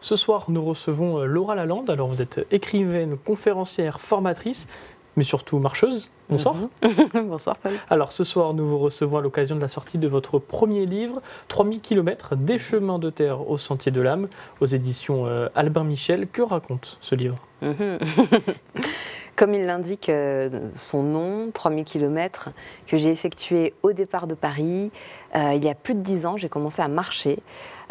Ce soir, nous recevons Laura Lalande. Alors, vous êtes écrivaine, conférencière, formatrice, mais surtout marcheuse. Bonsoir. Bonsoir, Paul. Alors, ce soir, nous vous recevons à l'occasion de la sortie de votre premier livre, 3000 km, des chemins de terre au sentier de l'âme, aux éditions Albin Michel. Que raconte ce livre ? Comme il l'indique son nom, 3000 km, que j'ai effectué au départ de Paris. Il y a plus de 10 ans, j'ai commencé à marcher.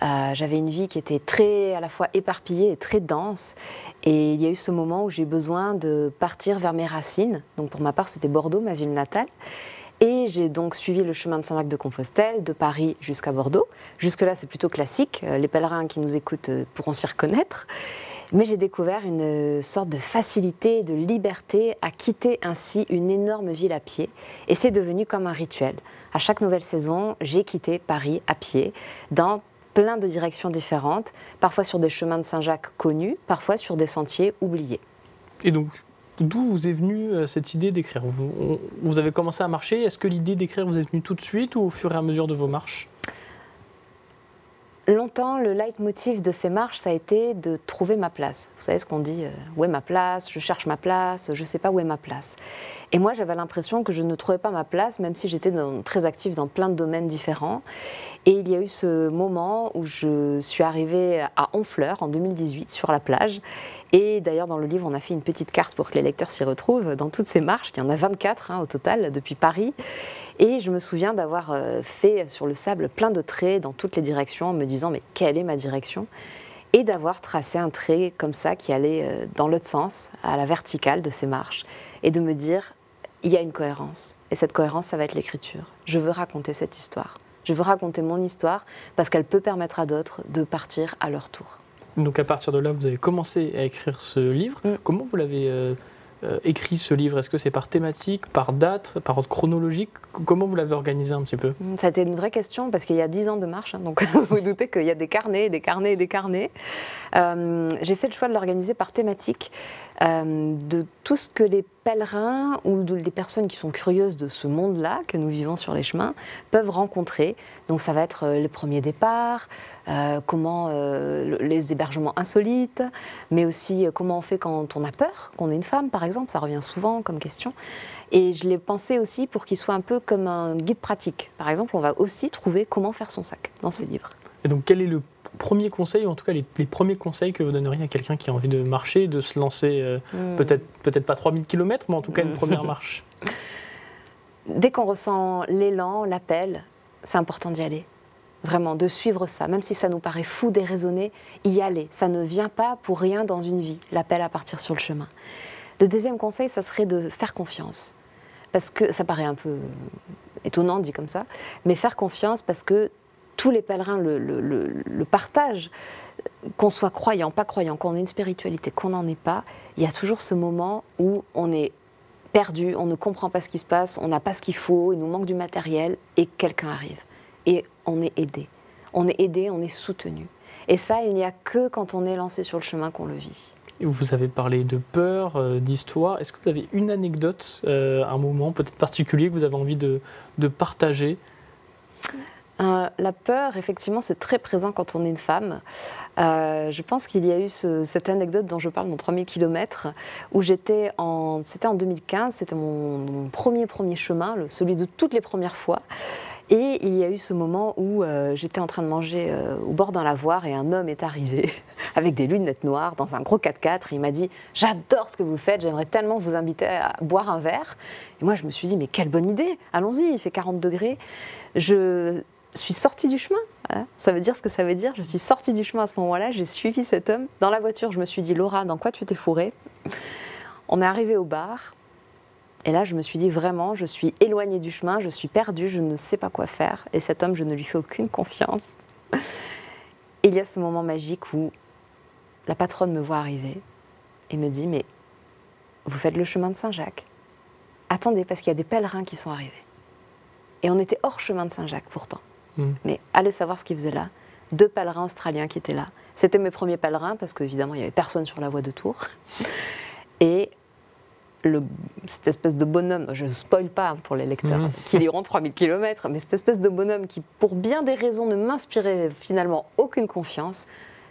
J'avais une vie qui était très à la fois éparpillée et très dense. Et il y a eu ce moment où j'ai eu besoin de partir vers mes racines. Donc pour ma part, c'était Bordeaux, ma ville natale. Et j'ai donc suivi le chemin de Saint-Jacques-de-Compostelle, de Paris jusqu'à Bordeaux. Jusque-là, c'est plutôt classique. Les pèlerins qui nous écoutent pourront s'y reconnaître. Mais j'ai découvert une sorte de facilité, de liberté à quitter ainsi une énorme ville à pied. Et c'est devenu comme un rituel. À chaque nouvelle saison, j'ai quitté Paris à pied, dans plein de directions différentes, parfois sur des chemins de Saint-Jacques connus, parfois sur des sentiers oubliés. Et donc, d'où vous est venue cette idée d'écrire ? Vous avez commencé à marcher. Est-ce que l'idée d'écrire vous est venue tout de suite ou au fur et à mesure de vos marches ? Longtemps, le leitmotiv de ces marches, ça a été de trouver ma place. Vous savez ce qu'on dit, où est ma place ? Je cherche ma place, je ne sais pas où est ma place. Et moi, j'avais l'impression que je ne trouvais pas ma place, même si j'étais très active dans plein de domaines différents. Et il y a eu ce moment où je suis arrivée à Honfleur, en 2018, sur la plage. Et d'ailleurs, dans le livre, on a fait une petite carte pour que les lecteurs s'y retrouvent. Dans toutes ces marches, il y en a 24 au total, depuis Paris. Et je me souviens d'avoir fait sur le sable plein de traits dans toutes les directions, en me disant « mais quelle est ma direction ?» Et d'avoir tracé un trait comme ça qui allait dans l'autre sens, à la verticale de ces marches. Et de me dire « il y a une cohérence. Et cette cohérence, ça va être l'écriture. Je veux raconter cette histoire. Je veux raconter mon histoire parce qu'elle peut permettre à d'autres de partir à leur tour. » Donc à partir de là, vous avez commencé à écrire ce livre. Comment vous l'avez écrit ce livre ? Est-ce que c'est par thématique, par date, par ordre chronologique ? Comment vous l'avez organisé un petit peu ? Ça a été une vraie question parce qu'il y a 10 ans de marche, donc vous vous doutez qu'il y a des carnets, des carnets et des carnets. J'ai fait le choix de l'organiser par thématique, de tout ce que les pèlerins ou les personnes qui sont curieuses de ce monde-là que nous vivons sur les chemins peuvent rencontrer. Donc ça va être les premiers départs, les hébergements insolites, mais aussi comment on fait quand on a peur, qu'on est une femme par exemple, ça revient souvent comme question. Et je l'ai pensé aussi pour qu'il soit un peu comme un guide pratique. Par exemple, on va aussi trouver comment faire son sac dans ce livre. Et donc quel est le premier conseil, ou en tout cas les premiers conseils que vous donneriez à quelqu'un qui a envie de marcher, de se lancer, peut-être pas 3000 km, mais en tout cas une première marche ? Dès qu'on ressent l'élan, l'appel, c'est important d'y aller. Vraiment, de suivre ça, même si ça nous paraît fou, déraisonné, y aller. Ça ne vient pas pour rien dans une vie, l'appel à partir sur le chemin. Le deuxième conseil, ça serait de faire confiance. Parce que ça paraît un peu étonnant dit comme ça, mais faire confiance parce que tous les pèlerins le partagent. Qu'on soit croyant, pas croyant, qu'on ait une spiritualité, qu'on n'en ait pas, il y a toujours ce moment où on est perdu, on ne comprend pas ce qui se passe, on n'a pas ce qu'il faut, il nous manque du matériel et quelqu'un arrive. Et on est aidé. On est aidé, on est soutenu. Et ça, il n'y a que quand on est lancé sur le chemin qu'on le vit. Vous avez parlé de peur, d'histoire. Est-ce que vous avez une anecdote, un moment peut-être particulier que vous avez envie de partager ? La peur, effectivement, c'est très présent quand on est une femme. Je pense qu'il y a eu cette anecdote dont je parle dans 3000 km, où c'était en 2015, c'était mon premier chemin, celui de toutes les premières fois. Et il y a eu ce moment où j'étais en train de manger au bord d'un lavoir et un homme est arrivé avec des lunettes noires dans un gros 4x4. Il m'a dit « J'adore ce que vous faites, j'aimerais tellement vous inviter à boire un verre. » Et moi, je me suis dit « Mais quelle bonne idée, allons-y, il fait 40 degrés. » Je suis sortie du chemin, hein. Ça veut dire ce que ça veut dire. Je suis sortie du chemin à ce moment-là, j'ai suivi cet homme. Dans la voiture, je me suis dit « Laura, dans quoi tu t'es fourrée ?» On est arrivé au bar. Et là, je me suis dit vraiment, je suis éloignée du chemin, je suis perdue, je ne sais pas quoi faire. Et cet homme, je ne lui fais aucune confiance. Et il y a ce moment magique où la patronne me voit arriver et me dit « Mais vous faites le chemin de Saint-Jacques. Attendez, parce qu'il y a des pèlerins qui sont arrivés. » Et on était hors chemin de Saint-Jacques pourtant. Mais allez savoir ce qu'ils faisaient là. 2 pèlerins australiens qui étaient là. C'était mes premiers pèlerins parce qu'évidemment, il n'y avait personne sur la voie de Tours. Et cette espèce de bonhomme, je ne spoil pas pour les lecteurs qui liront 3000 km, mais cette espèce de bonhomme qui, pour bien des raisons, ne m'inspirait finalement aucune confiance,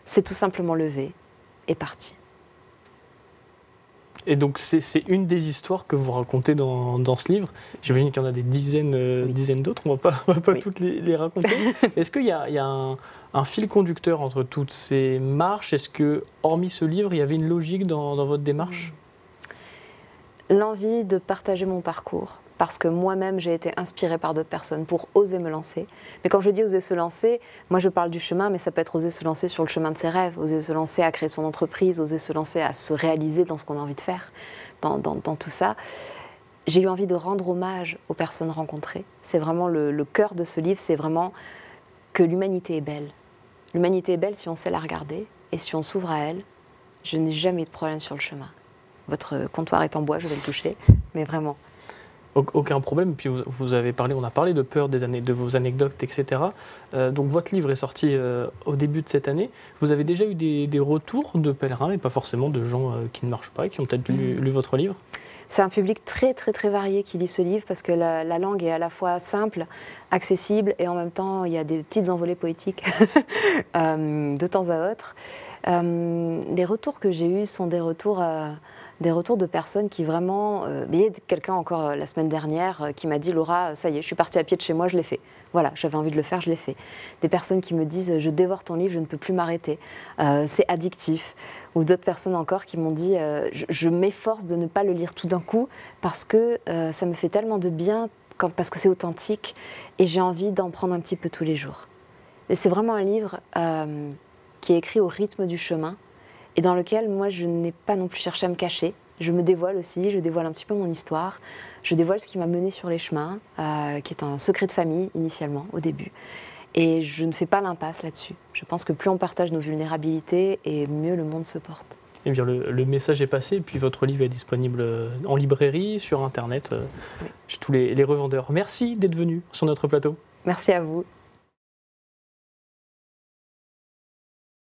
s'est tout simplement levé et parti. Et donc c'est une des histoires que vous racontez dans ce livre. J'imagine qu'il y en a des dizaines d'autres, on ne va pas Oui. toutes les raconter. Est-ce qu'il y a un fil conducteur entre toutes ces marches? Est-ce que, hormis ce livre, il y avait une logique dans votre démarche? L'envie de partager mon parcours, parce que moi-même j'ai été inspirée par d'autres personnes pour oser me lancer. Mais quand je dis oser se lancer, moi je parle du chemin, mais ça peut être oser se lancer sur le chemin de ses rêves, oser se lancer à créer son entreprise, oser se lancer à se réaliser dans ce qu'on a envie de faire, dans tout ça. J'ai eu envie de rendre hommage aux personnes rencontrées. C'est vraiment le cœur de ce livre, c'est vraiment que l'humanité est belle. L'humanité est belle si on sait la regarder et si on s'ouvre à elle. Je n'ai jamais eu de problème sur le chemin. Votre comptoir est en bois, je vais le toucher, mais vraiment. Aucun problème. Puis on a parlé de peur, de vos anecdotes, etc. Donc votre livre est sorti au début de cette année. Vous avez déjà eu des retours de pèlerins, et pas forcément de gens qui ne marchent pas, et qui ont peut-être lu votre livre? C'est un public très très très varié qui lit ce livre parce que la langue est à la fois simple, accessible et en même temps il y a des petites envolées poétiques de temps à autre. Les retours que j'ai eus sont des retours de personnes qui vraiment... il y a quelqu'un encore la semaine dernière qui m'a dit « Laura, ça y est, je suis partie à pied de chez moi, je l'ai fait. Voilà, j'avais envie de le faire, je l'ai fait. » Des personnes qui me disent « Je dévore ton livre, je ne peux plus m'arrêter. C'est addictif. » Ou d'autres personnes encore qui m'ont dit « Je m'efforce de ne pas le lire tout d'un coup parce que ça me fait tellement de bien, parce que c'est authentique et j'ai envie d'en prendre un petit peu tous les jours. » Et c'est vraiment un livre qui est écrit au rythme du chemin et dans lequel moi je n'ai pas non plus cherché à me cacher. Je me dévoile aussi, je dévoile un petit peu mon histoire, je dévoile ce qui m'a menée sur les chemins, qui est un secret de famille initialement, au début. Et je ne fais pas l'impasse là-dessus. Je pense que plus on partage nos vulnérabilités, et mieux le monde se porte. Eh bien, le message est passé, et puis votre livre est disponible en librairie, sur Internet, chez tous les revendeurs. Merci d'être venu sur notre plateau. Merci à vous.